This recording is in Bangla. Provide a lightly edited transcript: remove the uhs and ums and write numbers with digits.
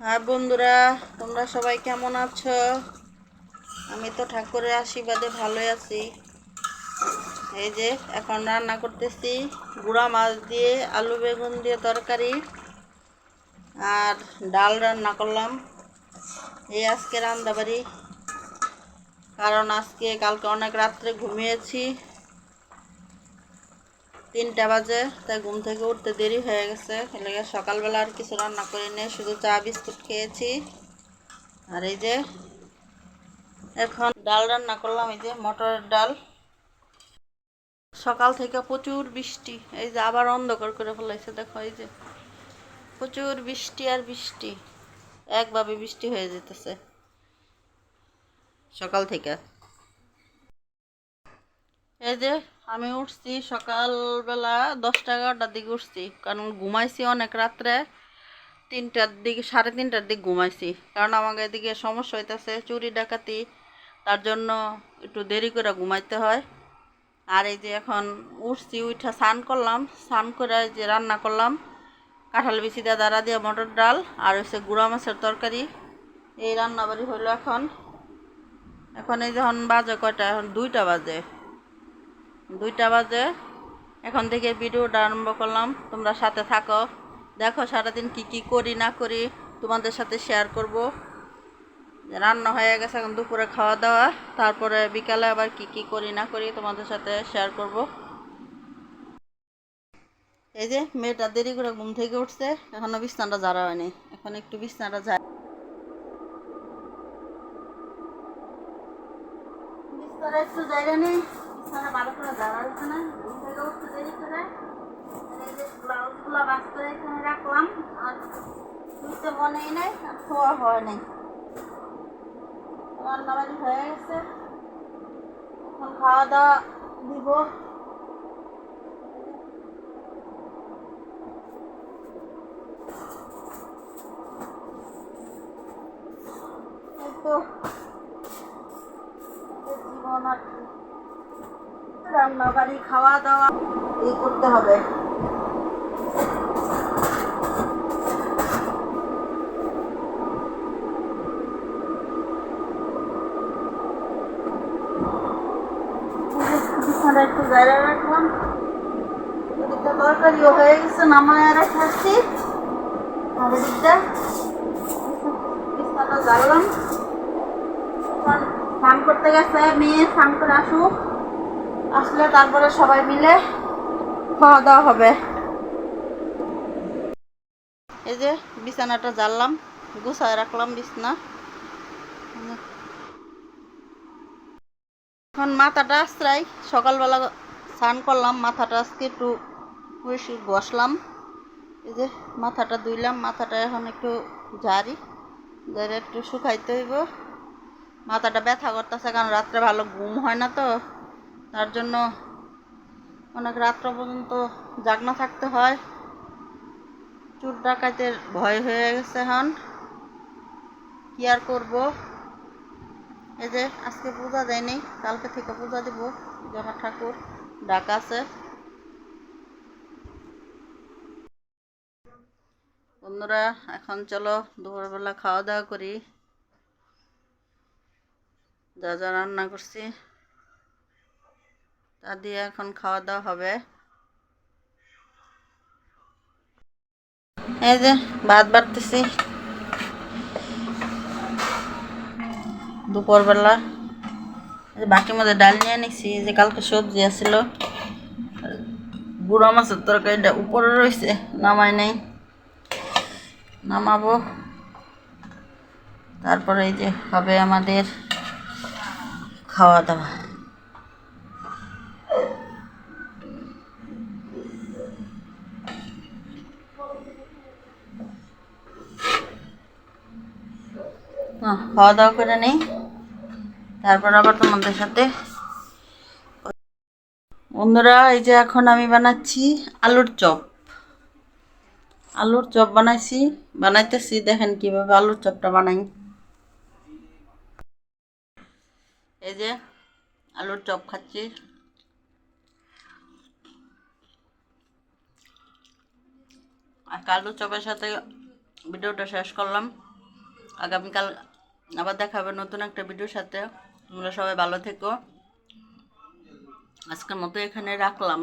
হ্যাঁ বন্ধুরা, তোমরা সবাই কেমন আছো? আমি তো ঠাকুরের আশীর্বাদে ভালোই আছি। এই যে এখন রান্না করতেছি গুঁড়া মাছ দিয়ে আলু বেগুন দিয়ে তরকারি আর ডাল রান্না করলাম। এই আজকে রান্নাবাড়ি, কারণ কালকে অনেক রাত্রে ঘুমিয়েছি, 3টা বাজে, তাই ঘুম থেকে উঠতে দেরি হয়ে গেছে। এলাকা সকালবেলা আর কিছু রান্না করিনি, শুধু চা বিস্কুট খেয়েছি। আর এই যে এখন ডাল রান্না করলাম, এই যে মটরের ডাল। সকাল থেকে প্রচুর বৃষ্টি, এই যে আবার অন্ধকার করে ফেলাইছে, দেখো এই যে প্রচুর বৃষ্টি আর বৃষ্টি, একভাবে বৃষ্টি হয়ে যেতেছে সকাল থেকে। এই যে আমি উঠছি সকালবেলা 10টা 11টার দিকে উঠছি, কারণ ঘুমাইছি অনেক রাত্রে, 3টার দিকে 3:30টার দিকে ঘুমাইছি, কারণ আমাকে এদিকে সমস্যা হইতেছে চুরি ডাকাতি, তার জন্য একটু দেরি করে ঘুমাইতে হয়। আর এই যে এখন উঠছি, উঠা স্নান করলাম, স্নান করে যে রান্না করলাম কাঁঠাল বিচি দিয়ে দাঁড়া দিয়ে মটর ডাল আর হচ্ছে গুঁড়া মাছের তরকারি। এই রান্নাবাড়ি হইলো এখন। এখন এই যখন বাজে কয়টা, এখন 2টা বাজে। এখন থেকে ভিডিওটা আরম্ভ করলাম, তোমরা সাথে থাকো, দেখো সারাদিন কি কি করি না করি তোমাদের সাথে শেয়ার করব। রান্না হয়ে গেছে, এখন দুপুরে খাওয়া দাওয়া, তারপরে বিকালে আবার কি কি করি না করি তোমাদের সাথে শেয়ার করব। এই যে মেয়েটা দেরি করে ঘুম থেকে উঠছে, এখনো বিছনাটা ঝাড়া হয়নি, এখন একটু বিছনাটা বিছনাটা একটু জায়গা নেই, বিছনাটা ভালো করে ঝাড়া হচ্ছে না, ঘুম থেকে উঠতে দেরি করে। এই যে ব্লাউজগুলো বাস করে এখানে রাখলাম, আর ধুইতে মনেই নাই আর ধোয়া হয় নাই। রান্নাবাড়ি হয়ে গেছে, এখন খাওয়া দাওয়া দিব। এই তো জীবন আর কি, রান্নাবাড়ি খাওয়া দাওয়া এই করতে হবে। বিছানাটা একটু জায়গা রাখলাম, এদিকটা তরকারিও হয়ে গেছে, নামায় রাখছি। আর এদিকটা বিছানাটা জ্বাললাম। এখন স্নান করতে গেছে মেয়ে, স্নান করে আসুক, আসলে তারপরে সবাই মিলে খাওয়া দাওয়া হবে। এই যে বিছানাটা জ্বাললাম, গুছায় রাখলাম বিছনা। এখন মাথাটা আশ্রাই, সকালবেলা স্নান করলাম, মাথাটা আজকে একটু বেশি ঘষলাম। এই যে মাথাটা ধুইলাম, মাথাটা এখন একটু ঝাড়ি একটু শুকাইতে হইব। মাথাটা ব্যথা করতেছে, কারণ রাত্রে ভালো ঘুম হয় না, তো তার জন্য অনেক রাত্র পর্যন্ত জাগনা থাকতে হয়। চোর ডাকাতের ভয় হয়ে গেছে, এখন কি আর করবো। এই যে আজকে পূজা দেয়নি, কালকে থেকে পূজা দিব, যে আমার ঠাকুর ডাকা আছে। বন্ধুরা এখন চলো দুপুরবেলা খাওয়া দাওয়া করি, যা যা রান্না করছি তা দিয়ে এখন খাওয়া দাওয়া হবে। এই যে ভাত বাড়তেছি দুপুরবেলা, বাকি মধ্যে ডাল নিয়ে নিছি, যে কালকে সবজি আছিল, গুঁড়া মাছের তরকারিটা উপরে রয়েছে, নামাই নাই, নামাবো। তারপরে এই যে হবে আমাদের খাওয়া দাওয়া। খাওয়া দাওয়া করে নেই, তারপর আবার তোমাদের সাথে। বন্ধুরা এই যে এখন আমি বানাচ্ছি আলুর চপ। আলুর চপ বানাইতেছি, দেখেন কিভাবে আলুর চপটা বানাই। এই যে আলুর চপ খাচ্ছি। আর আলুর চপের সাথে ভিডিওটা শেষ করলাম। আগামীকাল আবার দেখা হবে নতুন একটা ভিডিওর সাথে। তোমরা সবাই ভালো থেকো। আজকের মতো এখানে রাখলাম।